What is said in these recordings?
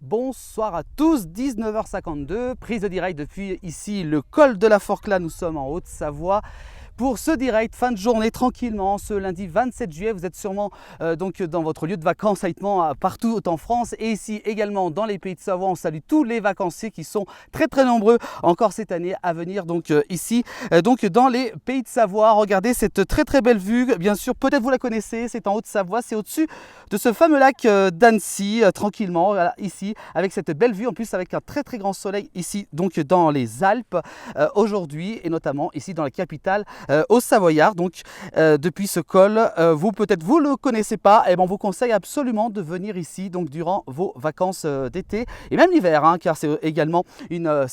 Bonsoir à tous, 19h52, prise de direct depuis ici le col de la Forclaz, nous sommes en Haute-Savoie. Pour ce direct, fin de journée, tranquillement, ce lundi 27 juillet, vous êtes sûrement donc dans votre lieu de vacances partout en France et ici également dans les pays de Savoie. On salue tous les vacanciers qui sont très nombreux encore cette année à venir donc ici donc dans les pays de Savoie. Regardez cette très belle vue, bien sûr, peut-être vous la connaissez, c'est en Haute-Savoie, c'est au-dessus de ce fameux lac d'Annecy, tranquillement, voilà, ici, avec cette belle vue, en plus avec un très grand soleil ici, donc dans les Alpes aujourd'hui, et notamment ici dans la capitale au Savoyard. Donc depuis ce col, vous le connaissez pas, et ben on vous conseille absolument de venir ici donc durant vos vacances d'été et même l'hiver, hein, car c'est également une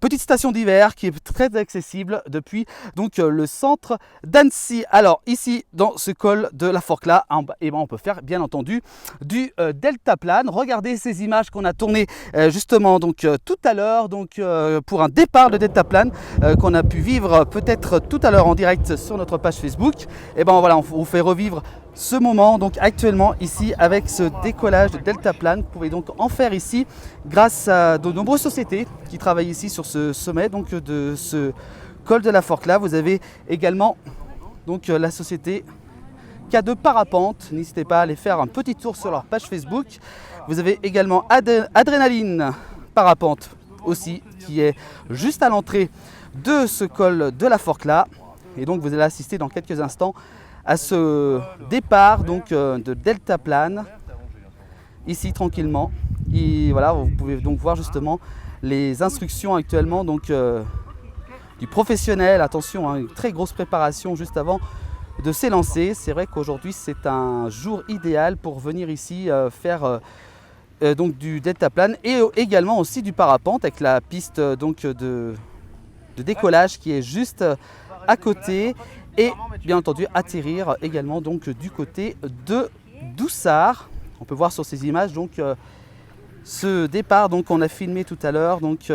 petite station d'hiver qui est très accessible depuis donc le centre d'Annecy. Alors ici dans ce col de la Forclaz, et ben on peut faire bien entendu du deltaplane. Regardez ces images qu'on a tournées justement donc tout à l'heure, donc pour un départ de deltaplane qu'on a pu vivre peut-être tout à l'heure en direct sur notre page Facebook. Et ben voilà, on vous fait revivre ce moment donc actuellement ici avec ce décollage de deltaplane. Vous pouvez donc en faire ici grâce à de nombreuses sociétés qui travaillent ici sur ce sommet donc de ce col de la Forclaz. Vous avez également donc la société K2 Parapente, n'hésitez pas à aller faire un petit tour sur leur page Facebook. Vous avez également Adrénaline Parapente aussi, qui est juste à l'entrée de ce col de la Forclaz. Et donc vous allez assister dans quelques instants à ce départ donc, de deltaplane, ici tranquillement. Et voilà, vous pouvez donc voir justement les instructions actuellement donc, du professionnel. Attention, hein, une très grosse préparation juste avant de s'élancer. C'est vrai qu'aujourd'hui c'est un jour idéal pour venir ici faire donc du deltaplane et également aussi du parapente avec la piste donc de décollage qui est juste à côté et bien entendu atterrir également donc du côté de Doussard. On peut voir sur ces images donc ce départ donc qu'on a filmé tout à l'heure, donc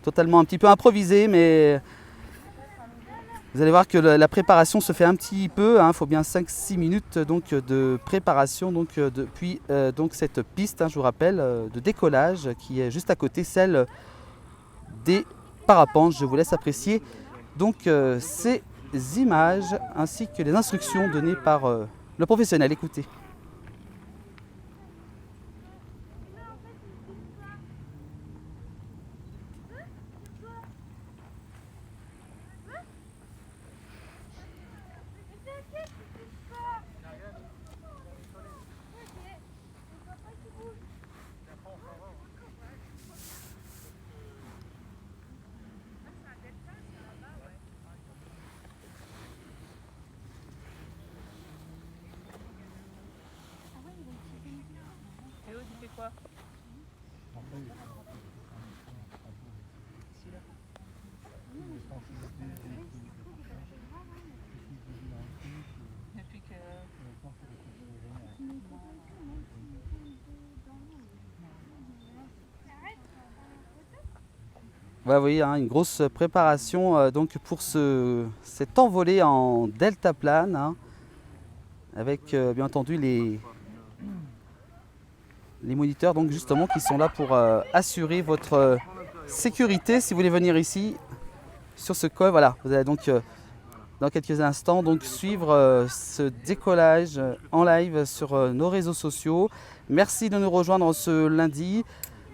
totalement un petit peu improvisé, mais vous allez voir que la préparation se fait un petit peu, il faut bien 5-6 minutes donc, de préparation donc, depuis donc cette piste, je vous rappelle, de décollage qui est juste à côté, celle des parapentes. Je vous laisse apprécier donc, ces images ainsi que les instructions données par le professionnel. Écoutez. Quoi? Depuis que... Voilà, vous voyez, une grosse préparation donc pour cette envolée en deltaplane, avec bien entendu les moniteurs donc justement qui sont là pour assurer votre sécurité si vous voulez venir ici sur ce col. Voilà, vous allez donc dans quelques instants donc suivre ce décollage en live sur nos réseaux sociaux. Merci de nous rejoindre ce lundi.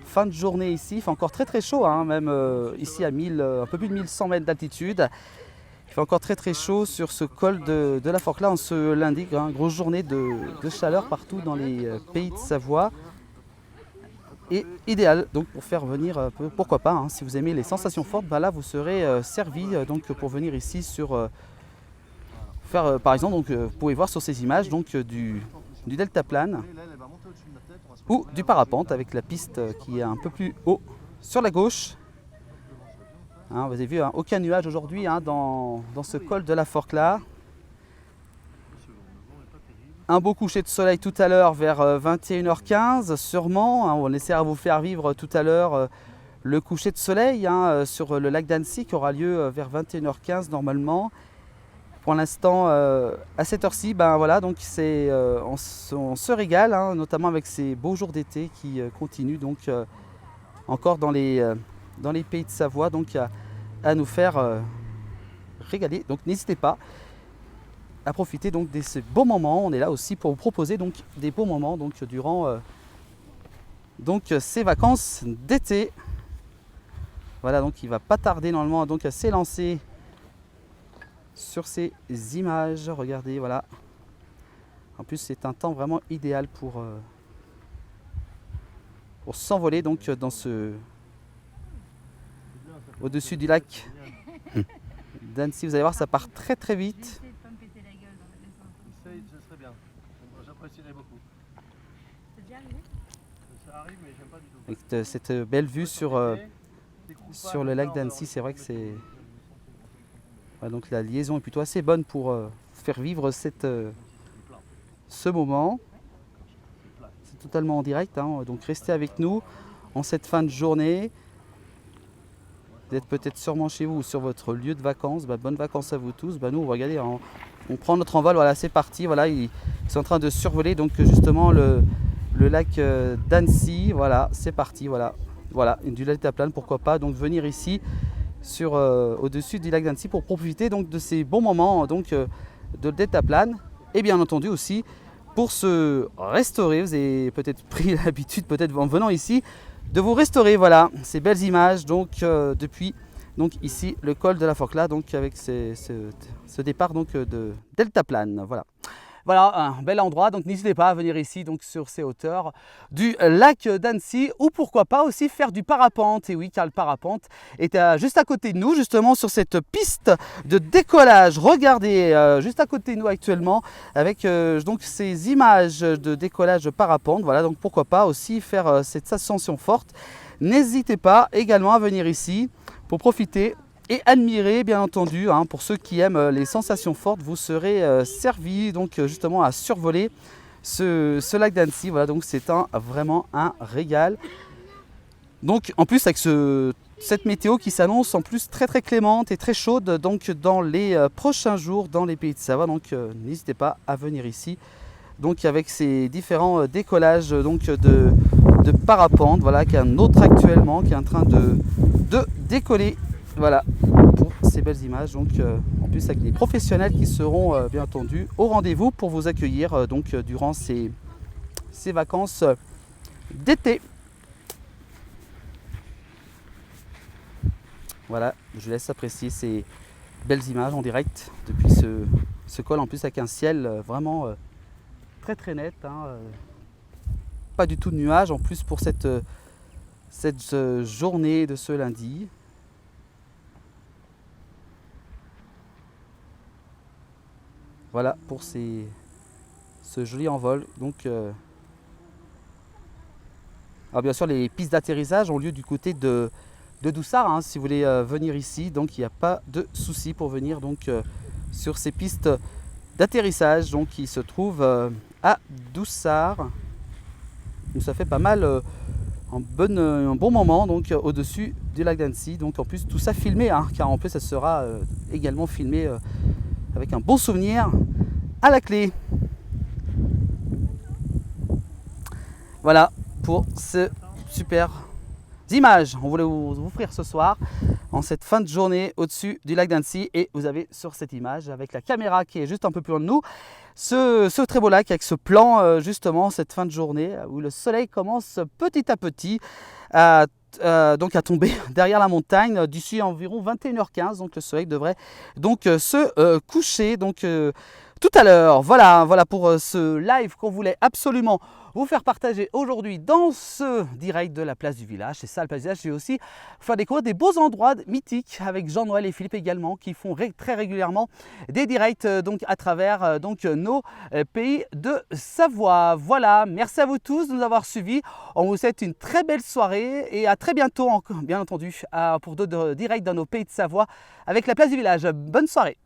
Fin de journée ici, il fait encore très chaud, même ici à un peu plus de 1100 mètres d'altitude. Il fait encore très chaud sur ce col de la Forclaz en ce lundi. Grosse journée de chaleur partout dans les pays de Savoie. Et idéal donc pour faire venir, pourquoi pas, si vous aimez les sensations fortes, là vous serez servi donc pour venir ici sur faire par exemple, donc vous pouvez voir sur ces images donc du deltaplane ou du parapente avec la piste qui est un peu plus haut sur la gauche. Vous avez vu, aucun nuage aujourd'hui dans ce col de la Forclaz. Un beau coucher de soleil tout à l'heure vers 21h15 sûrement. On essaiera de vous faire vivre tout à l'heure le coucher de soleil sur le lac d'Annecy qui aura lieu vers 21h15 normalement. pour l'instant, à cette heure-ci, ben voilà, donc on se régale, hein, notamment avec ces beaux jours d'été qui continuent donc encore dans les pays de Savoie, donc à nous faire régaler. Donc n'hésitez pas à profiter donc de ces beaux moments. On est là aussi pour vous proposer donc des beaux moments donc durant ces vacances d'été. Voilà, donc il va pas tarder normalement donc à s'élancer sur ces images. Regardez, voilà. En plus, c'est un temps vraiment idéal pour s'envoler donc au-dessus du lac d'Annecy. Vous allez voir, ça part très très vite. Ça serait bien. J'apprécierais beaucoup. C'est déjà arrivé ? Ça arrive, mais j'aime pas du tout. Avec cette belle vue sur le lac d'Annecy, c'est vrai que c'est... Voilà, donc la liaison est plutôt assez bonne pour faire vivre ce moment. C'est totalement en direct, hein, donc restez avec nous en cette fin de journée. Vous êtes peut-être sûrement chez vous ou sur votre lieu de vacances. Bonnes vacances à vous tous. Nous, regardez, on prend notre envol. Voilà, c'est parti. Voilà, ils sont en train de survoler donc justement le lac d'Annecy. Voilà, c'est parti. Voilà, du deltaplane, pourquoi pas. Donc venir ici au-dessus du lac d'Annecy pour profiter donc de ces bons moments donc de deltaplane, et bien entendu aussi pour se restaurer. Vous avez peut-être pris l'habitude, peut-être en venant ici, de vous restaurer. Voilà, ces belles images donc depuis donc ici le col de la Forclaz, donc avec ce départ donc de deltaplane. Voilà, un bel endroit, donc n'hésitez pas à venir ici donc sur ces hauteurs du lac d'Annecy, ou pourquoi pas aussi faire du parapente. Et oui, car le parapente est juste à côté de nous, justement sur cette piste de décollage. Regardez, juste à côté de nous actuellement, avec donc ces images de décollage parapente. Voilà, donc pourquoi pas aussi faire cette ascension forte. N'hésitez pas également à venir ici pour profiter et admirer, bien entendu, hein, pour ceux qui aiment les sensations fortes, vous serez servis donc justement à survoler ce lac d'Annecy. Voilà, donc c'est vraiment un régal. Donc en plus avec cette météo qui s'annonce en plus très très clémente et très chaude donc dans les prochains jours dans les pays de Savoie. Donc n'hésitez pas à venir ici. Donc avec ces différents décollages donc de parapente, voilà, qu'il y a un autre actuellement qui est en train de décoller. Voilà, pour ces belles images, donc en plus avec les professionnels qui seront bien entendu au rendez-vous pour vous accueillir donc durant ces vacances d'été. Voilà, je vous laisse apprécier ces belles images en direct depuis ce col, en plus avec un ciel vraiment très très net, hein, pas du tout de nuages en plus pour cette journée de ce lundi. Voilà pour ce joli envol. Donc, alors bien sûr, les pistes d'atterrissage ont lieu du côté de Doussard, hein, si vous voulez venir ici. Donc, il n'y a pas de souci pour venir donc, sur ces pistes d'atterrissage donc, qui se trouvent à Doussard. Donc, ça fait pas mal un bon moment donc, au-dessus du lac d'Annecy. Donc, en plus, tout ça filmé, hein, car en plus, ça sera également filmé avec un bon souvenir à la clé. Voilà pour ce super images on voulait vous offrir ce soir en cette fin de journée au-dessus du lac d'Annecy. Et vous avez sur cette image avec la caméra qui est juste un peu plus loin de nous ce très beau lac avec ce plan justement cette fin de journée où le soleil commence petit à petit à tomber derrière la montagne. D'ici environ 21h15, donc le soleil devrait donc se coucher donc tout à l'heure. Voilà pour ce live qu'on voulait absolument vous faire partager aujourd'hui dans ce direct de la place du village. C'est ça le place du village, c'est aussi faire découvrir des beaux endroits mythiques avec Jean-Noël et Philippe également qui font très régulièrement des directs donc à travers nos pays de Savoie. Voilà, merci à vous tous de nous avoir suivis. On vous souhaite une très belle soirée et à très bientôt, bien entendu, pour d'autres directs dans nos pays de Savoie avec la place du village. Bonne soirée.